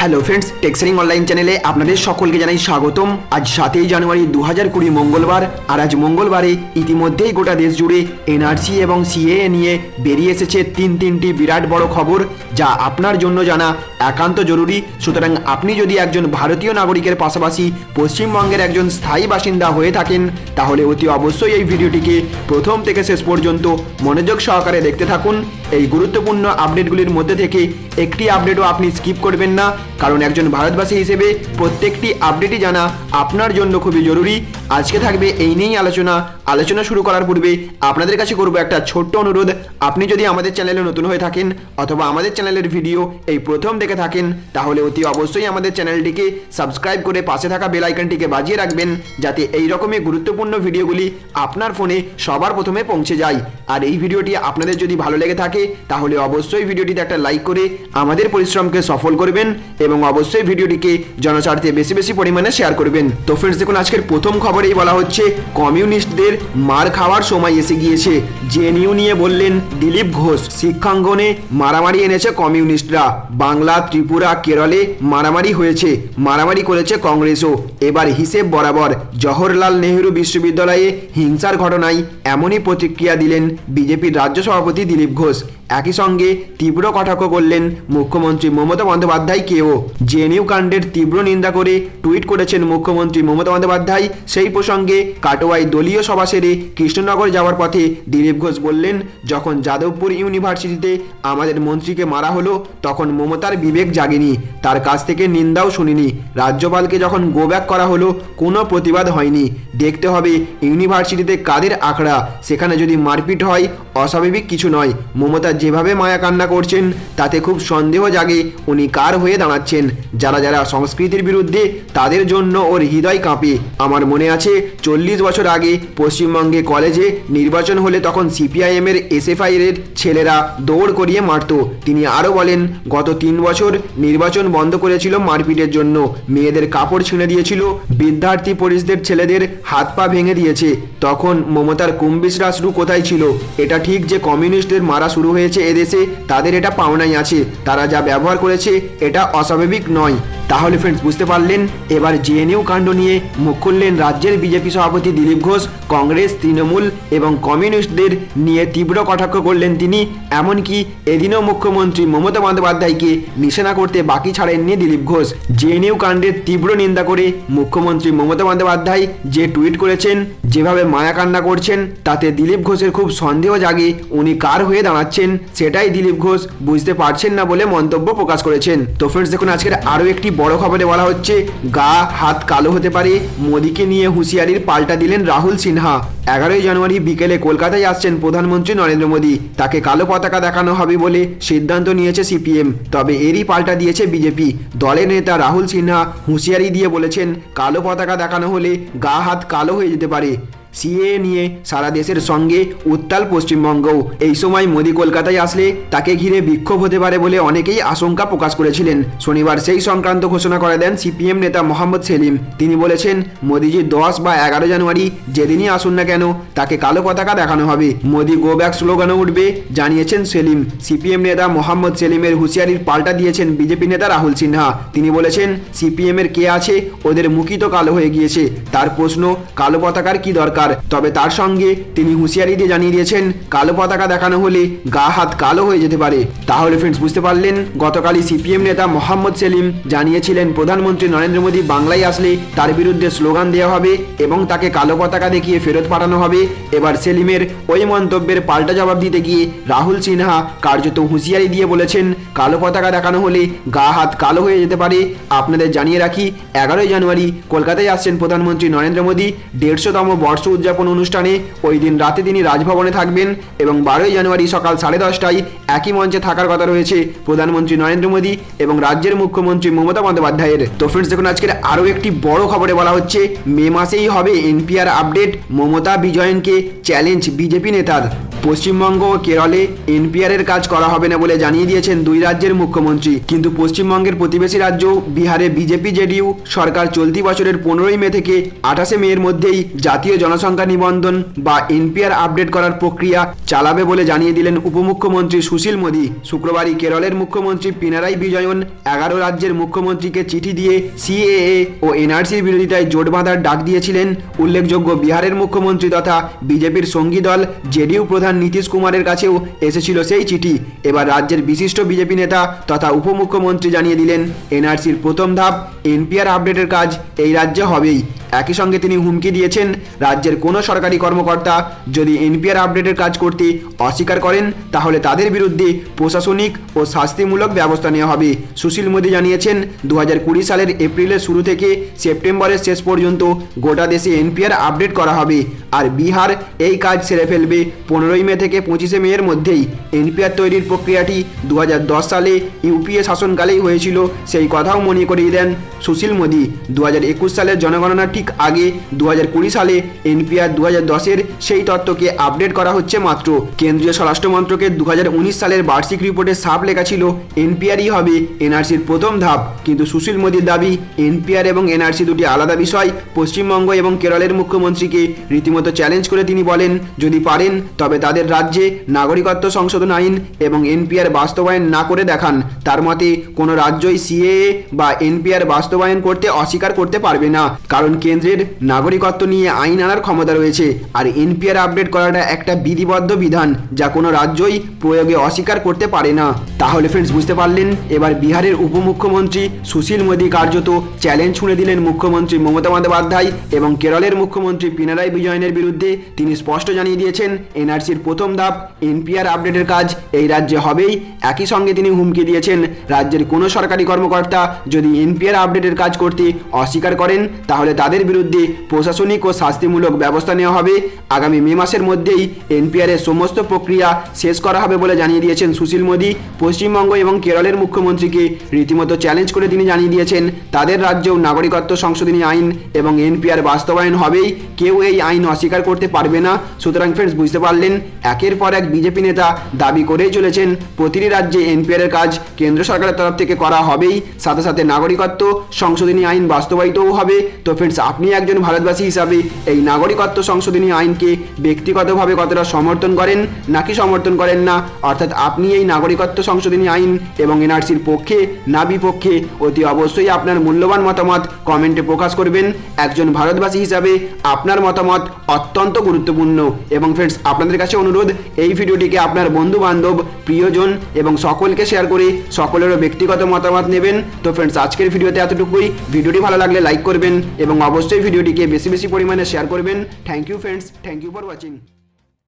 Hello friends, টেক্সেরিং online চ্যানেলে আপনাদের সকলকে জানাই স্বাগতম। আজ 7 জানুয়ারি 2020 মঙ্গলবার। আর আজ মঙ্গলবারে ইতিমধ্যেই গোটা দেশ জুড়ে এনআরসি এবং সিএএ নিয়ে বেরিয়ে এসেছে তিনটি বিরাট বড় খবর, যা আপনার জন্য জানা একান্ত জরুরি। সুতরাং আপনি যদি একজন ভারতীয় নাগরিকের পাশাপাশি পশ্চিমবঙ্গের একজন স্থায়ী বাসিন্দা হয়ে থাকেন, তাহলে অতি অবশ্যই এই ভিডিওটিকে প্রথম থেকে শেষ পর্যন্ত মনোযোগ সহকারে দেখতে থাকুন। এই গুরুত্বপূর্ণ আপডেটগুলির মধ্যে থেকে একটি আপডেটও আপনি স্কিপ করবেন না, কারণ একজন ভারতবাসী হিসেবে প্রত্যেকটি আপডেটই জানা আপনার জন্য খুবই জরুরি। আজকে থাকবে এই নিয়েই আলোচনা শুরু করার পূর্বে আপনাদের কাছে করব একটা ছোট্ট অনুরোধ। আপনি যদি আমাদের চ্যানেলে নতুন হয়ে থাকেন অথবা আমাদের চ্যানেলের ভিডিও এই প্রথম দেখে থাকেন, তাহলে অতি অবশ্যই আমাদের চ্যানেলটিকে সাবস্ক্রাইব করে পাশে থাকা বেল আইকনটিকে বাজিয়ে রাখবেন, যাতে এই রকমই গুরুত্বপূর্ণ ভিডিওগুলি আপনার ফোনে সবার প্রথমে পৌঁছে যায়। আর এই ভিডিওটি আপনাদের যদি ভালো লেগে থাকে, তাহলে অবশ্যই ভিডিওটিতে একটা লাইক করে আমাদের পরিশ্রমকে সফল করবেন এবং অবশ্যই ভিডিওটিকে জনস্বার্থে বেশি বেশি পরিমাণে শেয়ার করবেন। তো ফ্রেন্ডস, দেখুন আজকের প্রথম খবরেই বলা হচ্ছে কমিউনিস্টদের মার খাওয়ার সময় এসে গিয়েছে। জেএনইউ নিয়ে বললেন দিলীপ ঘোষ। শিক্ষাঙ্গনে মারামারি এনেছে কমিউনিস্টরা। বাংলা, ত্রিপুরা, কেরলে মারামারি হয়েছে, মারামারি করেছে কংগ্রেসও। এবার হিসেব বরাবর। জওহরলাল নেহরু বিশ্ববিদ্যালয়ে হিংসার ঘটনায় এমনই প্রতিক্রিয়া দিলেন বিজেপির রাজ্য সভাপতি দিলীপ ঘোষ। একই সঙ্গে তীব্র কটাক্ষ করলেন মুখ্যমন্ত্রী মমতা বন্দ্যোপাধ্যায়কেও। জেএনইউ কাণ্ডের তীব্র নিন্দা করে টুইট করেছেন মুখ্যমন্ত্রী মমতা বন্দ্যোপাধ্যায়। সেই প্রসঙ্গে কাটোয়ায় দলীয় সভা সেরে কৃষ্ণনগর যাওয়ার পথে দিলীপ ঘোষ বললেন, যখন যাদবপুর ইউনিভার্সিটিতে আমাদের মন্ত্রীকে মারা হলো, তখন মমতার বিবেক জাগেনি, তার কাছ থেকে নিন্দাও শুনিনি। রাজ্যপালকে যখন গো ব্যাক করা হলো, কোনো প্রতিবাদ হয়নি। দেখতে হবে ইউনিভার্সিটিতে কাদের আখড়া, সেখানে যদি মারপিট হয় অস্বাভাবিক কিছু নয়। মমতা যেভাবে মায়া কান্না করছেন, তাতে খুব সন্দেহ জাগে উনি কার হয়ে দাঁড়াচ্ছেন। যারা সংস্কৃতির বিরুদ্ধে, তাদের জন্য ওর হৃদয় কাঁপে। আমার মনে আছে 40 বছর আগে পশ্চিমবঙ্গে কলেজে নির্বাচন হলে তখন সিপিআইএম এর এসএফআই এর ছেলেরা দৌড় করিয়ে মারত। তিনি আরও বলেন, গত 3 বছর নির্বাচন বন্ধ করেছিল মারপিটের জন্য, মেয়েদের কাপড় ছিঁড়ে দিয়েছিল, বিদ্যার্থী পরিষদের ছেলেদের হাত পা ভেঙে দিয়েছে। তখন মমতার কুম্ভিসরা শুরু কোথায় ছিল? এটা ঠিক যে কমিউনিস্টদের মারা শুরু হয়েছে এদেশে, তাদের এটা পাওনাই আছে। তারা যা ব্যবহার করেছে এটা অস্বাভাবিক নয়। তাহলে ফ্রেন্ডস, বুঝতে পারলেন। এবার জেএনইউ কাণ্ড নিয়ে মুখ খুললেন রাজ্যের বিজেপি সভাপতি দিলীপ ঘোষ। কংগ্রেস, তৃণমূল এবং কমিউনিস্টদের নিয়ে তীব্র কটাক্ষ করলেন তিনি। এমনকি এদিনও মুখ্যমন্ত্রী মমতা বন্দ্যোপাধ্যায়কে নিশানা করতে বাকি ছাড়েননি দিলীপ ঘোষ। জেএনইউ কাণ্ডের তীব্র নিন্দা করে মুখ্যমন্ত্রী মমতা বন্দ্যোপাধ্যায় যে টুইট করেছেন, যেভাবে মায়া কান্না করছেন, তাতে দিলীপ ঘোষের খুব সন্দেহ জাগে উনি কার হয়ে দাঁড়াচ্ছেন, সেটাই দিলীপ ঘোষ বুঝতে পারছেন না বলে মন্তব্য প্রকাশ করেছেন। তো ফ্রেন্ডস, দেখুন আজকের আরও একটি বড় খবরে বলা হচ্ছে গা হাত কালো হতে পারে, মোদীকে নিয়ে হুঁশিয়ারির পাল্টা দিলেন রাহুল সিনহা। 11 জানুয়ারি বিকেলে কলকাতায় আসছেন প্রধানমন্ত্রী নরেন্দ্র মোদী। তাকে কালো পতাকা দেখানো হবে বলে সিদ্ধান্ত নিয়েছে সিপিএম। তবে এরই পাল্টা দিয়েছে বিজেপি। দলের নেতা রাহুল সিনহা হুঁশিয়ারি দিয়ে বলেছেন, কালো পতাকা দেখানো হলে গা হাত কালো হয়ে যেতে পারে। সিএএ নিয়ে সারা দেশের সঙ্গে উত্তাল পশ্চিমবঙ্গও। এই সময় মোদী কলকাতায় আসলে তাকে ঘিরে বিক্ষোভ হতে পারে বলে অনেকেই আশঙ্কা প্রকাশ করেছিলেন। শনিবার সেই সংক্রান্ত ঘোষণা করে দেন সিপিএম নেতা মোহাম্মদ সেলিম। তিনি বলেছেন, মোদীজি 10 বা 11 জানুয়ারি যেদিনই আসুন না কেন, তাকে কালো পতাকা দেখানো হবে। মোদী গো ব্যাক স্লোগানও উঠবে, জানিয়েছেন সেলিম। সিপিএম নেতা মোহাম্মদ সেলিমের হুঁশিয়ারির পাল্টা দিয়েছেন বিজেপি নেতা রাহুল সিনহা। তিনি বলেছেন, সিপিএম এর কে আছে, ওদের মুখই তো কালো হয়ে গিয়েছে। তার প্রশ্ন, কালো পতাকার কি দরকার? তবে তার সঙ্গে তিনি হুঁশিয়ারি দিয়ে জানিয়ে দিয়েছেন, কালো পতাকা দেখানো হলে গা হাত কালো হয়ে যেতে পারে। তাহলে ফ্রেন্ডস, বুঝতে পারলেন, গতকালই সিপিএম নেতা মোহাম্মদ সেলিম জানিয়েছিলেন প্রধানমন্ত্রী নরেন্দ্র মোদী বাংলায় আসলে তার বিরুদ্ধে স্লোগান দেওয়া হবে এবং তাকে কালো পতাকা দেখিয়ে ফেরত পাঠানো হবে। এবার সেলিমের ওই মন্তব্যের পাল্টা জবাব দিতে গিয়ে রাহুল সিনহা কার্যত হুঁশিয়ারি দিয়ে বলেছেন, কালো পতাকা দেখানো হলে গা হাত কালো হয়ে যেতে পারে। আপনাদের জানিয়ে রাখি, 11 জানুয়ারি কলকাতায় আসছেন প্রধানমন্ত্রী নরেন্দ্র মোদী। 150তম বর্ষ উদযাপন অনুষ্ঠানে ওই দিন রাতে তিনি রাজভবনে থাকবেন এবং 12 জানুয়ারি সকাল 10:30টায় একই মঞ্চে থাকার কথা রয়েছে প্রধানমন্ত্রী নরেন্দ্র মোদী এবং রাজ্যের মুখ্যমন্ত্রী মমতা বন্দ্যোপাধ্যায়ের। তো ফ্রেন্ডস, দেখুন আজকের আরও একটি বড় খবরে বলা হচ্ছে মে মাসেই হবে এনপিআর আপডেট। মমতা বিজয়নকে চ্যালেঞ্জ বিজেপি নেতার। পশ্চিমবঙ্গ ও কেরলে এনপিআর এর কাজ করা হবে না বলে জানিয়ে দিয়েছেন দুই রাজ্যের মুখ্যমন্ত্রী। কিন্তু পশ্চিমবঙ্গের প্রতিবেশী রাজ্য বিহারে বিজেপি জেডিইউ সরকার চলতি বছরের 15ই মে থেকে 28শে মের মধ্যেই জাতীয় জনসংখ্যা নিবন্ধন বা এনপিআর আপডেট করার প্রক্রিয়া চালাবে বলে জানিয়ে দিলেন উপমুখ্যমন্ত্রী সুশীল মোদী। শুক্রবারই কেরলের মুখ্যমন্ত্রী পিনারাই বিজয়ন 11 রাজ্যের মুখ্যমন্ত্রীকে চিঠি দিয়ে সিএএ ও এনআরসির বিরোধিতায় জোট বাঁধার ডাক দিয়েছিলেন। উল্লেখযোগ্য, বিহারের মুখ্যমন্ত্রী তথা বিজেপির সঙ্গী দল জেডিইউ প্রধান নীতিশ কুমারের কাছেও এসেছিল সেই চিঠি। এবার রাজ্যের বিশিষ্ট বিজেপি নেতা তথা উপমুখ্যমন্ত্রী জানিয়ে দিলেন, এনআরসির প্রথম ধাপ এনপিআর আপডেটের কাজ এই রাজ্যে হবেই। একই সঙ্গে তিনি হুমকি দিয়েছেন, রাজ্যের কোনো সরকারি কর্মকর্তা যদি এনপিআর আপডেটের কাজ করতে অস্বীকার করেন তাহলে তাদের বিরুদ্ধে প্রশাসনিক ও শাস্তিমূলক ব্যবস্থা নেওয়া হবে। সুশীল মোদী জানিয়েছেন, 2020 সালের এপ্রিলের শুরু থেকে সেপ্টেম্বরের শেষ পর্যন্ত গোটা দেশে এনপিআর আপডেট করা হবে। আর বিহার এই কাজ সেরে ফেলবে 15ই মে থেকে 25শে মের মধ্যেই। এনপিআর তৈরির প্রক্রিয়াটি 2010 সালে ইউপিএ শাসনকালেই হয়েছিল, সেই কথাও মনে করিয়ে দেন সুশীল মোদী। 2021 সালের জনগণনা ঠিক আগে 2020 সালে এনপিআর 2010-এর সেই তথ্যকে আপডেট করা হচ্ছে মাত্র। কেন্দ্রীয় স্বরাষ্ট্র মন্ত্রকের 2019 সালের বার্ষিক রিপোর্টে সাফ লেখা ছিল এনপিআরই হবে এনআরসির প্রথম ধাপ। কিন্তু সুশীল মোদীর দাবি, এনপিআর এবং এনআরসি দুটি আলাদা বিষয়। পশ্চিমবঙ্গ এবং কেরলের মুখ্যমন্ত্রীকে রীতিমতো চ্যালেঞ্জ করে তিনি বলেন, যদি পারেন তবে তাদের রাজ্যে নাগরিকত্ব সংশোধন আইন এবং এনপিআর বাস্তবায়ন না করে দেখান। তার মতে কোনো রাজ্যই সিএএ বা এনপিআর বাস্তবায়ন করতে অস্বীকার করতে পারবে না, কারণ কেন্দ্রের নাগরিকত্ব নিয়ে আইন আনার ক্ষমতা রয়েছে। আর এনপিআর আপডেট করাটা একটা বিধিবদ্ধ বিধান যা কোনো রাজ্যই প্রয়োগে অস্বীকার করতে পারে না। তাহলে ফ্রেন্ডস, বুঝতে পারলেন এবার বিহারের উপমুখ্যমন্ত্রী সুশীল মোদী কার্যত চ্যালেঞ্জ ছুঁড়ে দিলেন মুখ্যমন্ত্রী মমতা বন্দ্যোপাধ্যায় এবং কেরলের মুখ্যমন্ত্রী পিনারাই বিজয়নের বিরুদ্ধে। তিনি স্পষ্ট জানিয়ে দিয়েছেন, এনআরসির প্রথম ধাপ এনপিআর আপডেটের কাজ এই রাজ্যে হবেই। একই সঙ্গে তিনি হুমকি দিয়েছেন, রাজ্যের কোনো সরকারি কর্মকর্তা যদি এনপিআর আপডেটের কাজ করতে অস্বীকার করেন তাহলে তাদের বিরুদ্ধে প্রশাসনিক ও শাস্তিমূলক ব্যবস্থা নেওয়া হবে। আগামী মে মাসের মধ্যেই এনপিআর এর সমস্ত প্রক্রিয়া শেষ করা হবে বলে জানিয়ে দিয়েছেন সুশীল মোদী। পশ্চিমবঙ্গ এবং কেরলের মুখ্যমন্ত্রীকে রীতিমতো চ্যালেঞ্জ করে তিনি জানিয়ে দিয়েছেন, তাদের রাজ্যেও নাগরিকত্ব সংশোধনী আইন এবং এনপিআর বাস্তবায়ন হবেই, কেউ এই আইন অস্বীকার করতে পারবে না। সুতরাং ফ্রেন্ডস, বুঝতে পারলেন একের পর এক বিজেপি নেতা দাবি করেই চলেছেন প্রতিটি রাজ্যে এনপিআর এর কাজ কেন্দ্র সরকারের তরফ থেকে করা হবেই, সাথে সাথে নাগরিকত্ব সংশোধনী আইন বাস্তবায়িতও হবে। তো ফ্রেন্ডস, আপনি একজন ভারতবাসী হিসাবে এই নাগরিকত্ব সংশোধনী আইনকে ব্যক্তিগতভাবে কতটা সমর্থন করেন নাকি সমর্থন করেন না, অর্থাৎ আপনি এই নাগরিকত্ব সংশোধনী আইন এবং এনআরসির পক্ষে না বিপক্ষে, অতি অবশ্যই আপনার মূল্যবান মতামত কমেন্টে প্রকাশ করবেন। একজন ভারতবাসী হিসাবে আপনার মতামত অত্যন্ত গুরুত্বপূর্ণ। এবং ফ্রেন্ডস, আপনাদের কাছে অনুরোধ, এই ভিডিওটিকে আপনার বন্ধু বান্ধব, প্রিয়জন এবং সকলকে শেয়ার করে সকলেরও ব্যক্তিগত মতামত নেবেন। তো ফ্রেন্ডস, আজকের ভিডিওতে এতটুকুই। ভিডিওটি ভালো লাগলে লাইক করবেন এবং অবশ্যই ভিডিওটিকে বেশি বেশি পরিমাণে শেয়ার করবেন। Thank you friends, thank you for watching.